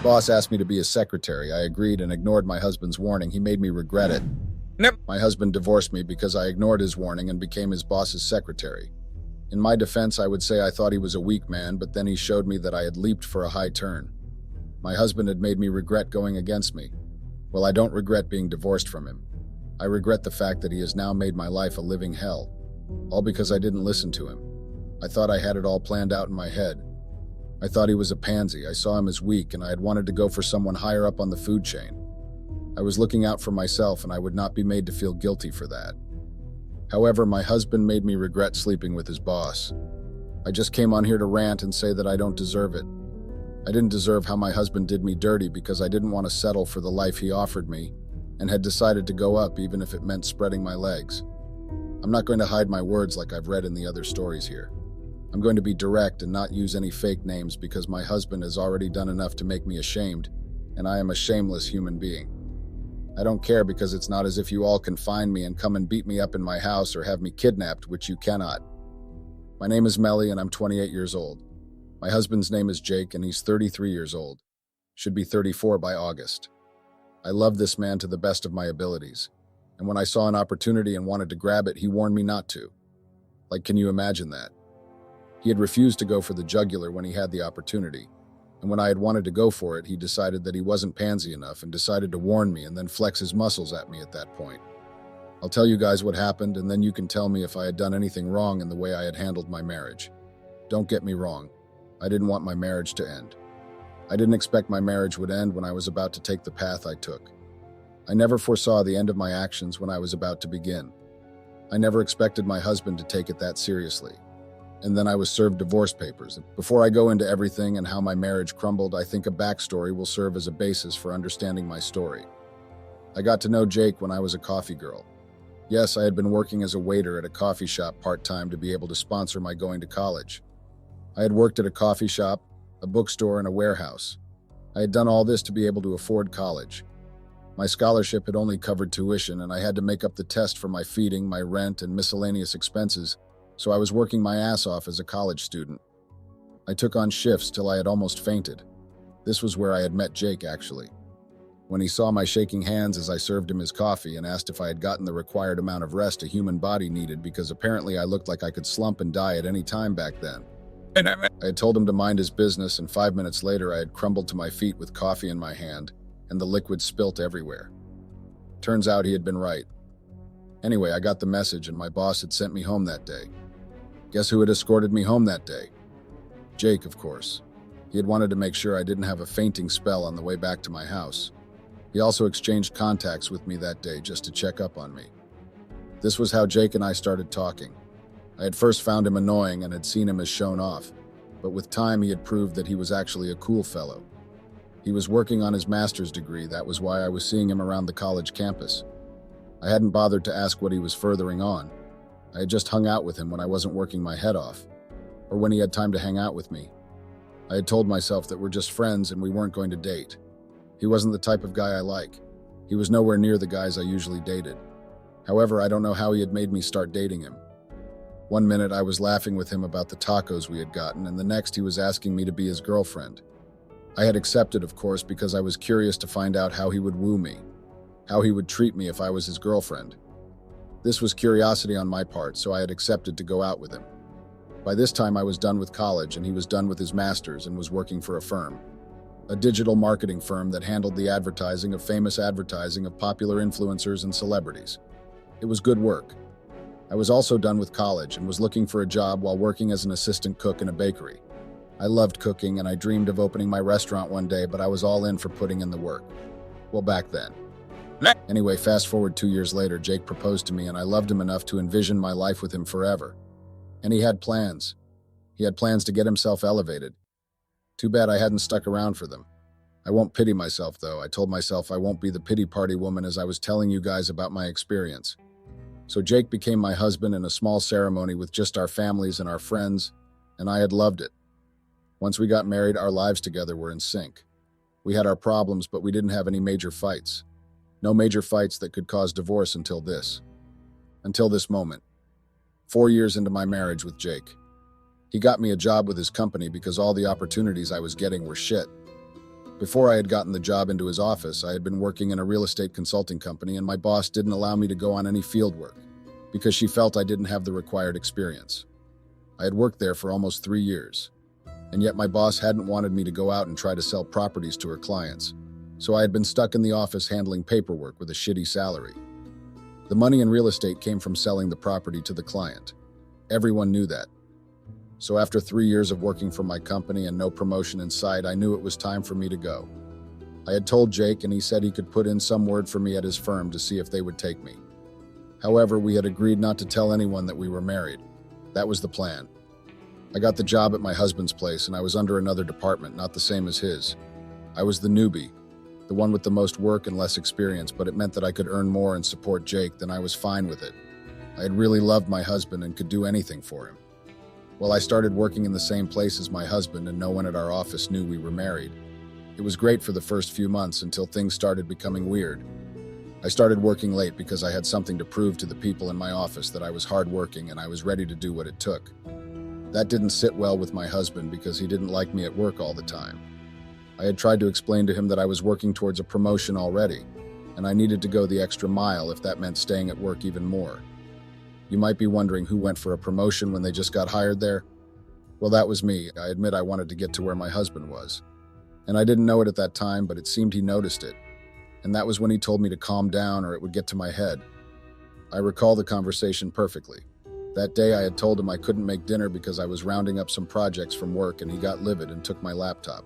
boss asked me to be his secretary. I agreed and ignored my husband's warning. He made me regret it. Nope. My husband divorced me because I ignored his warning and became his boss's secretary. In my defense, I would say I thought he was a weak man, but then he showed me that I had leaped for a high turn. My husband had made me regret going against me. Well, I don't regret being divorced from him. I regret the fact that he has now made my life a living hell, all because I didn't listen to him. I thought I had it all planned out in my head. I thought he was a pansy. I saw him as weak, and I had wanted to go for someone higher up on the food chain. I was looking out for myself, and I would not be made to feel guilty for that. However, my husband made me regret sleeping with his boss. I just came on here to rant and say that I don't deserve it. I didn't deserve how my husband did me dirty because I didn't want to settle for the life he offered me and had decided to go up even if it meant spreading my legs. I'm not going to hide my words like I've read in the other stories here. I'm going to be direct and not use any fake names because my husband has already done enough to make me ashamed, and I am a shameless human being. I don't care because it's not as if you all can find me and come and beat me up in my house or have me kidnapped, which you cannot. My name is Melly and I'm 28 years old. My husband's name is Jake and he's 33 years old. Should be 34 by August. I love this man to the best of my abilities. And when I saw an opportunity and wanted to grab it, he warned me not to. Like, can you imagine that? He had refused to go for the jugular when he had the opportunity. And when I had wanted to go for it, he decided that he wasn't pansy enough and decided to warn me and then flex his muscles at me at that point. I'll tell you guys what happened, and then you can tell me if I had done anything wrong in the way I had handled my marriage. Don't get me wrong. I didn't want my marriage to end. I didn't expect my marriage would end when I was about to take the path I took. I never foresaw the end of my actions when I was about to begin. I never expected my husband to take it that seriously. And then I was served divorce papers. Before I go into everything and how my marriage crumbled, I think a backstory will serve as a basis for understanding my story. I got to know Jake when I was a coffee girl. Yes, I had been working as a waiter at a coffee shop part-time to be able to sponsor my going to college. I had worked at a coffee shop, a bookstore, and a warehouse. I had done all this to be able to afford college. My scholarship had only covered tuition, and I had to make up the test for my feeding, my rent, and miscellaneous expenses, so I was working my ass off as a college student. I took on shifts till I had almost fainted. This was where I had met Jake, actually. When he saw my shaking hands as I served him his coffee and asked if I had gotten the required amount of rest a human body needed because apparently I looked like I could slump and die at any time back then. I had told him to mind his business, and 5 minutes later I had crumbled to my feet with coffee in my hand, and the liquid spilt everywhere. Turns out he had been right. Anyway, I got the message, and my boss had sent me home that day. Guess who had escorted me home that day? Jake, of course. He had wanted to make sure I didn't have a fainting spell on the way back to my house. He also exchanged contacts with me that day just to check up on me. This was how Jake and I started talking. I had first found him annoying and had seen him as shown off, but with time he had proved that he was actually a cool fellow. He was working on his master's degree. That was why I was seeing him around the college campus. I hadn't bothered to ask what he was furthering on. I had just hung out with him when I wasn't working my head off, or when he had time to hang out with me. I had told myself that we're just friends and we weren't going to date. He wasn't the type of guy I like. He was nowhere near the guys I usually dated. However, I don't know how he had made me start dating him. One minute I was laughing with him about the tacos we had gotten, and the next he was asking me to be his girlfriend. I had accepted, of course, because I was curious to find out how he would woo me, how he would treat me if I was his girlfriend. This was curiosity on my part, so I had accepted to go out with him. By this time I was done with college and he was done with his master's and was working for a firm. A digital marketing firm that handled the advertising of famous advertising of popular influencers and celebrities. It was good work. I was also done with college and was looking for a job while working as an assistant cook in a bakery. I loved cooking and I dreamed of opening my restaurant one day, but I was all in for putting in the work. Well, back then. Anyway, fast forward 2 years later, Jake proposed to me and I loved him enough to envision my life with him forever. And he had plans. He had plans to get himself elevated. Too bad I hadn't stuck around for them. I won't pity myself, though. I told myself I won't be the pity party woman as I was telling you guys about my experience. So Jake became my husband in a small ceremony with just our families and our friends, and I had loved it. Once we got married, our lives together were in sync. We had our problems, but we didn't have any major fights. No major fights that could cause divorce until this. Until this moment. 4 years into my marriage with Jake. He got me a job with his company because all the opportunities I was getting were shit. Before I had gotten the job into his office, I had been working in a real estate consulting company, and my boss didn't allow me to go on any field work because she felt I didn't have the required experience. I had worked there for almost 3 years, and yet my boss hadn't wanted me to go out and try to sell properties to her clients, so I had been stuck in the office handling paperwork with a shitty salary. The money in real estate came from selling the property to the client. Everyone knew that. So after 3 years of working for my company and no promotion in sight, I knew it was time for me to go. I had told Jake, and he said he could put in some word for me at his firm to see if they would take me. However, we had agreed not to tell anyone that we were married. That was the plan. I got the job at my husband's place, and I was under another department, not the same as his. I was the newbie, the one with the most work and less experience, but it meant that I could earn more and support Jake. Then I was fine with it. I had really loved my husband and could do anything for him. Well, I started working in the same place as my husband, and no one at our office knew we were married. It was great for the first few months until things started becoming weird. I started working late because I had something to prove to the people in my office that I was hardworking and I was ready to do what it took. That didn't sit well with my husband because he didn't like me at work all the time. I had tried to explain to him that I was working towards a promotion already, and I needed to go the extra mile if that meant staying at work even more. You might be wondering who went for a promotion when they just got hired there. Well, that was me. I admit I wanted to get to where my husband was. And I didn't know it at that time, but it seemed he noticed it. And that was when he told me to calm down or it would get to my head. I recall the conversation perfectly. That day I had told him I couldn't make dinner because I was rounding up some projects from work, and he got livid and took my laptop.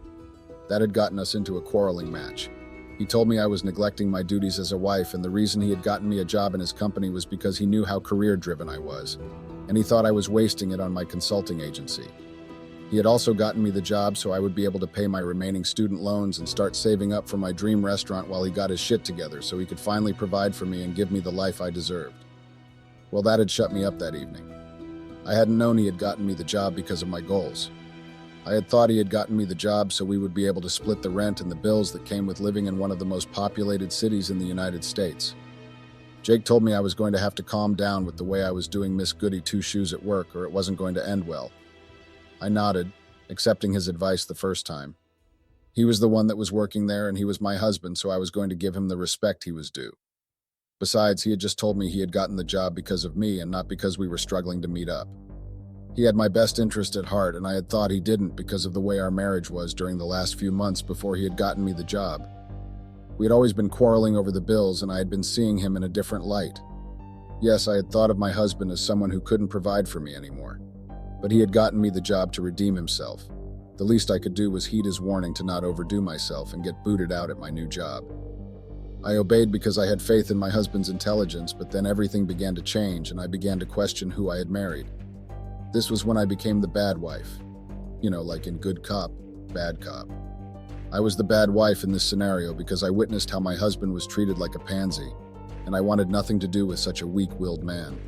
That had gotten us into a quarreling match. He told me I was neglecting my duties as a wife, and the reason he had gotten me a job in his company was because he knew how career-driven I was, and he thought I was wasting it on my consulting agency. He had also gotten me the job so I would be able to pay my remaining student loans and start saving up for my dream restaurant while he got his shit together so he could finally provide for me and give me the life I deserved. Well, that had shut me up that evening. I hadn't known he had gotten me the job because of my goals. I had thought he had gotten me the job so we would be able to split the rent and the bills that came with living in one of the most populated cities in the United States. Jake told me I was going to have to calm down with the way I was doing Miss Goody Two-Shoes at work, or it wasn't going to end well. I nodded, accepting his advice the first time. He was the one that was working there, and he was my husband, so I was going to give him the respect he was due. Besides, he had just told me he had gotten the job because of me and not because we were struggling to meet up. He had my best interest at heart, and I had thought he didn't because of the way our marriage was during the last few months before he had gotten me the job. We had always been quarreling over the bills, and I had been seeing him in a different light. Yes, I had thought of my husband as someone who couldn't provide for me anymore. But he had gotten me the job to redeem himself. The least I could do was heed his warning to not overdo myself and get booted out at my new job. I obeyed because I had faith in my husband's intelligence, but then everything began to change, and I began to question who I had married. This was when I became the bad wife. You know, like in Good Cop, Bad Cop. I was the bad wife in this scenario because I witnessed how my husband was treated like a pansy, and I wanted nothing to do with such a weak-willed man.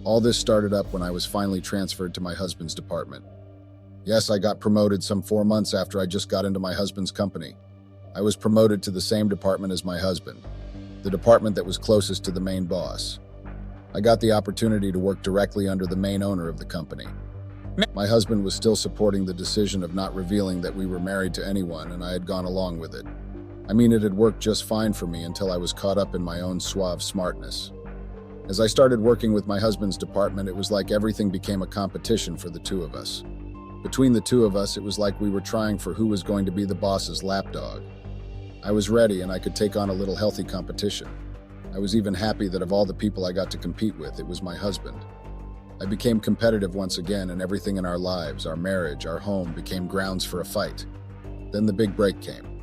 All this started up when I was finally transferred to my husband's department. Yes, I got promoted some 4 months after I just got into my husband's company. I was promoted to the same department as my husband, the department that was closest to the main boss. I got the opportunity to work directly under the main owner of the company. My husband was still supporting the decision of not revealing that we were married to anyone, and I had gone along with it. I mean, it had worked just fine for me until I was caught up in my own suave smartness. As I started working with my husband's department, it was like everything became a competition for the two of us. Between the two of us, it was like we were trying for who was going to be the boss's lapdog. I was ready, and I could take on a little healthy competition. I was even happy that of all the people I got to compete with, it was my husband. I became competitive once again, and everything in our lives, our marriage, our home, became grounds for a fight. Then the big break came.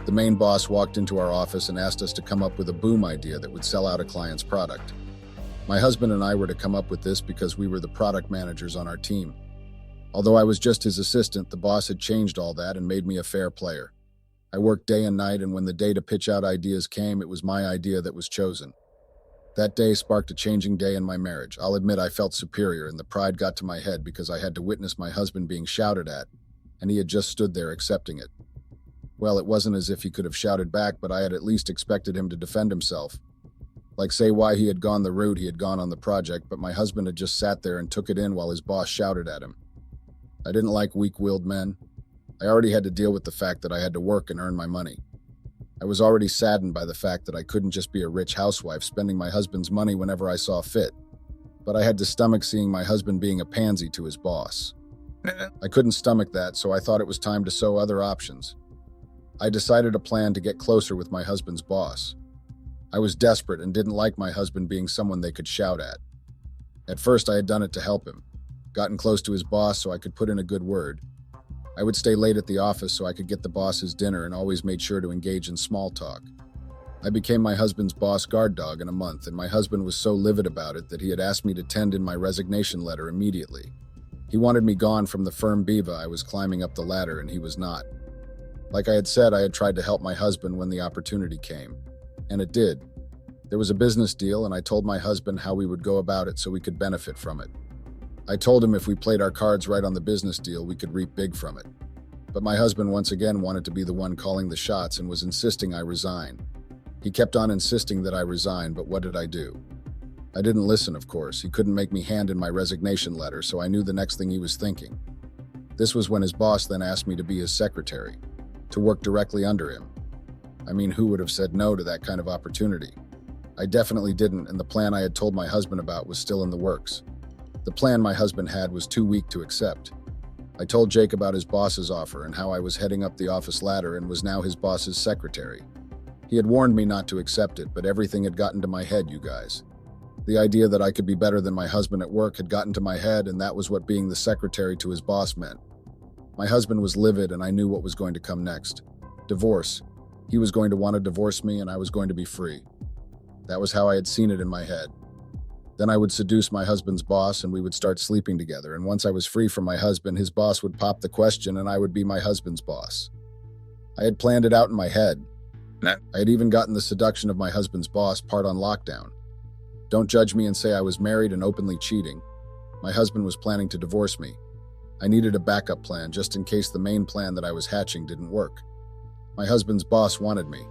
The main boss walked into our office and asked us to come up with a boom idea that would sell out a client's product. My husband and I were to come up with this because we were the product managers on our team. Although I was just his assistant, the boss had changed all that and made me a fair player. I worked day and night, and when the day to pitch out ideas came, it was my idea that was chosen. That day sparked a changing day in my marriage. I'll admit I felt superior, and the pride got to my head because I had to witness my husband being shouted at, and he had just stood there accepting it. Well, it wasn't as if he could have shouted back, but I had at least expected him to defend himself. Like say why he had gone the route he had gone on the project, but my husband had just sat there and took it in while his boss shouted at him. I didn't like weak-willed men. I already had to deal with the fact that I had to work and earn my money. I was already saddened by the fact that I couldn't just be a rich housewife spending my husband's money whenever I saw fit. But I had to stomach seeing my husband being a pansy to his boss. I couldn't stomach that, so I thought it was time to sow other options. I decided a plan to get closer with my husband's boss. I was desperate and didn't like my husband being someone they could shout at. At first, I had done it to help him, gotten close to his boss so I could put in a good word. I would stay late at the office so I could get the boss his dinner and always made sure to engage in small talk. I became my husband's boss guard dog in a month, and my husband was so livid about it that he had asked me to tend in my resignation letter immediately. He wanted me gone from the firm Biva I was climbing up the ladder, and he was not. Like I had said, I had tried to help my husband when the opportunity came. And it did. There was a business deal, and I told my husband how we would go about it so we could benefit from it. I told him if we played our cards right on the business deal, we could reap big from it. But my husband once again wanted to be the one calling the shots and was insisting I resign. He kept on insisting that I resign, but what did I do? I didn't listen, of course. He couldn't make me hand in my resignation letter, so I knew the next thing he was thinking. This was when his boss then asked me to be his secretary, to work directly under him. I mean, who would have said no to that kind of opportunity? I definitely didn't, and the plan I had told my husband about was still in the works. The plan my husband had was too weak to accept. I told Jake about his boss's offer and how I was heading up the office ladder and was now his boss's secretary. He had warned me not to accept it, but everything had gotten to my head, you guys. The idea that I could be better than my husband at work had gotten to my head, and that was what being the secretary to his boss meant. My husband was livid, and I knew what was going to come next. Divorce. He was going to want to divorce me, and I was going to be free. That was how I had seen it in my head. Then I would seduce my husband's boss, and we would start sleeping together, and once I was free from my husband, his boss would pop the question, and I would be my husband's boss. I had planned it out in my head. I had even gotten the seduction of my husband's boss part on lockdown. Don't judge me and say I was married and openly cheating. My husband was planning to divorce me. I needed a backup plan just in case the main plan that I was hatching didn't work. My husband's boss wanted me.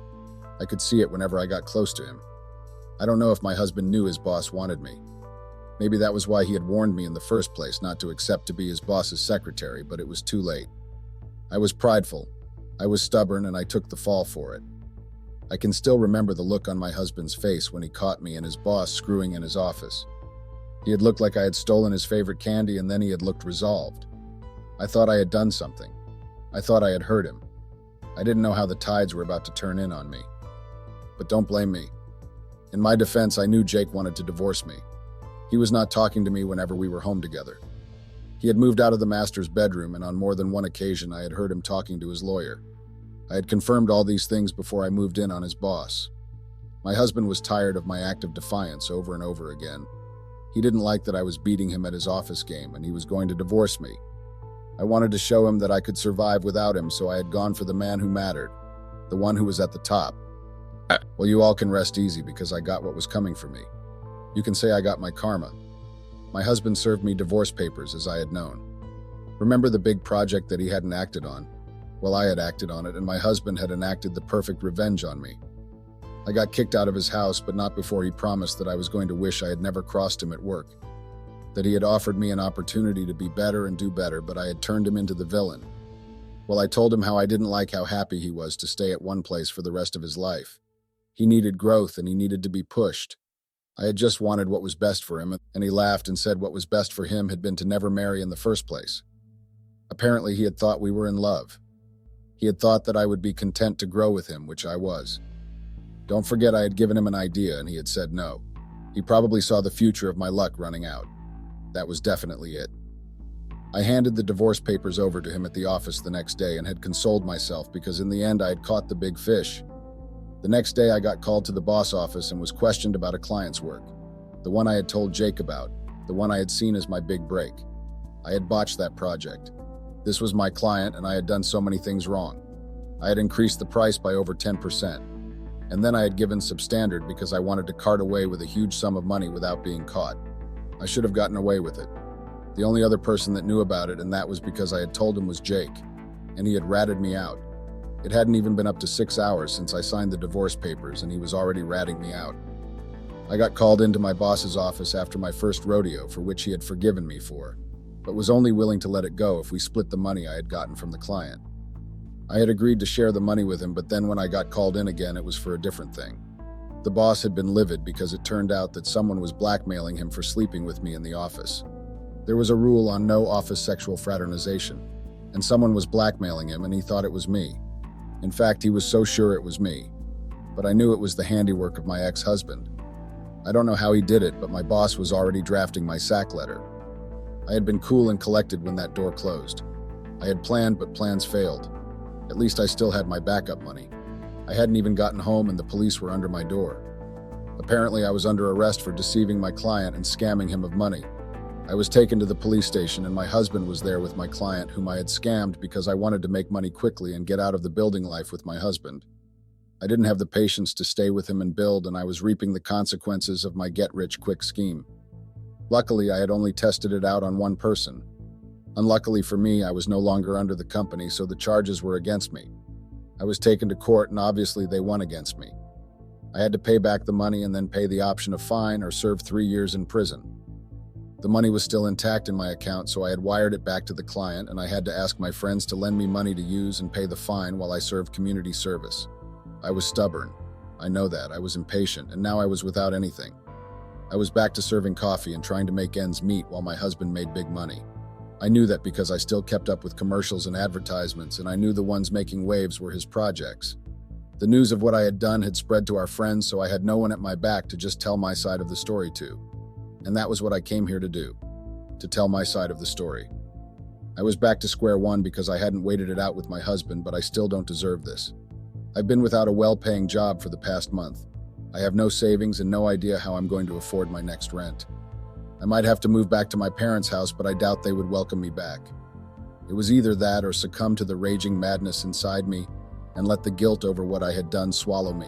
I could see it whenever I got close to him. I don't know if my husband knew his boss wanted me. Maybe that was why he had warned me in the first place not to accept to be his boss's secretary, but it was too late. I was prideful. I was stubborn, and I took the fall for it. I can still remember the look on my husband's face when he caught me and his boss screwing in his office. He had looked like I had stolen his favorite candy, and then he had looked resolved. I thought I had done something. I thought I had hurt him. I didn't know how the tides were about to turn in on me. But don't blame me. In my defense, I knew Jake wanted to divorce me. He was not talking to me whenever we were home together. He had moved out of the master's bedroom, and on more than one occasion I had heard him talking to his lawyer. I had confirmed all these things before I moved in on his boss. My husband was tired of my act of defiance over and over again. He didn't like that I was beating him at his office game, and he was going to divorce me. I wanted to show him that I could survive without him, so I had gone for the man who mattered, the one who was at the top. Well, you all can rest easy because I got what was coming for me. You can say I got my karma. My husband served me divorce papers as I had known. Remember the big project that he hadn't acted on? Well, I had acted on it, and my husband had enacted the perfect revenge on me. I got kicked out of his house, but not before he promised that I was going to wish I had never crossed him at work. That he had offered me an opportunity to be better and do better, but I had turned him into the villain. Well, I told him how I didn't like how happy he was to stay at one place for the rest of his life. He needed growth, and he needed to be pushed. I had just wanted what was best for him, and he laughed and said what was best for him had been to never marry in the first place. Apparently, he had thought we were in love. He had thought that I would be content to grow with him, which I was. Don't forget I had given him an idea, and he had said no. He probably saw the future of my luck running out. That was definitely it. I handed the divorce papers over to him at the office the next day and had consoled myself because in the end I had caught the big fish. The next day I got called to the boss office and was questioned about a client's work. The one I had told Jake about, the one I had seen as my big break. I had botched that project. This was my client, and I had done so many things wrong. I had increased the price by over 10%. And then I had given substandard because I wanted to cart away with a huge sum of money without being caught. I should have gotten away with it. The only other person that knew about it, and that was because I had told him, was Jake, and he had ratted me out. It hadn't even been up to 6 hours since I signed the divorce papers, and he was already ratting me out. I got called into my boss's office after my first rodeo, for which he had forgiven me for, but was only willing to let it go if we split the money I had gotten from the client. I had agreed to share the money with him, but then when I got called in again, it was for a different thing. The boss had been livid because it turned out that someone was blackmailing him for sleeping with me in the office. There was a rule on no office sexual fraternization, and someone was blackmailing him and he thought it was me. In fact, he was so sure it was me. But I knew it was the handiwork of my ex-husband. I don't know how he did it, but my boss was already drafting my sack letter. I had been cool and collected when that door closed. I had planned, but plans failed. At least I still had my backup money. I hadn't even gotten home and the police were under my door. Apparently, I was under arrest for deceiving my client and scamming him of money. I was taken to the police station and my husband was there with my client, whom I had scammed because I wanted to make money quickly and get out of the building life with my husband. I didn't have the patience to stay with him and build, and I was reaping the consequences of my get-rich-quick scheme. Luckily, I had only tested it out on one person. Unluckily for me, I was no longer under the company, so the charges were against me. I was taken to court, and obviously they won against me. I had to pay back the money and then pay the option of fine or serve 3 years in prison. The money was still intact in my account, so I had wired it back to the client, and I had to ask my friends to lend me money to use and pay the fine while I served community service. I was stubborn. I know that. I was impatient, and now I was without anything. I was back to serving coffee and trying to make ends meet while my husband made big money. I knew that because I still kept up with commercials and advertisements, and I knew the ones making waves were his projects. The news of what I had done had spread to our friends, so I had no one at my back to just tell my side of the story to. And that was what I came here to do, to tell my side of the story. I was back to square one because I hadn't waited it out with my husband, but I still don't deserve this. I've been without a well-paying job for the past month. I have no savings and no idea how I'm going to afford my next rent. I might have to move back to my parents' house, but I doubt they would welcome me back. It was either that or succumb to the raging madness inside me and let the guilt over what I had done swallow me.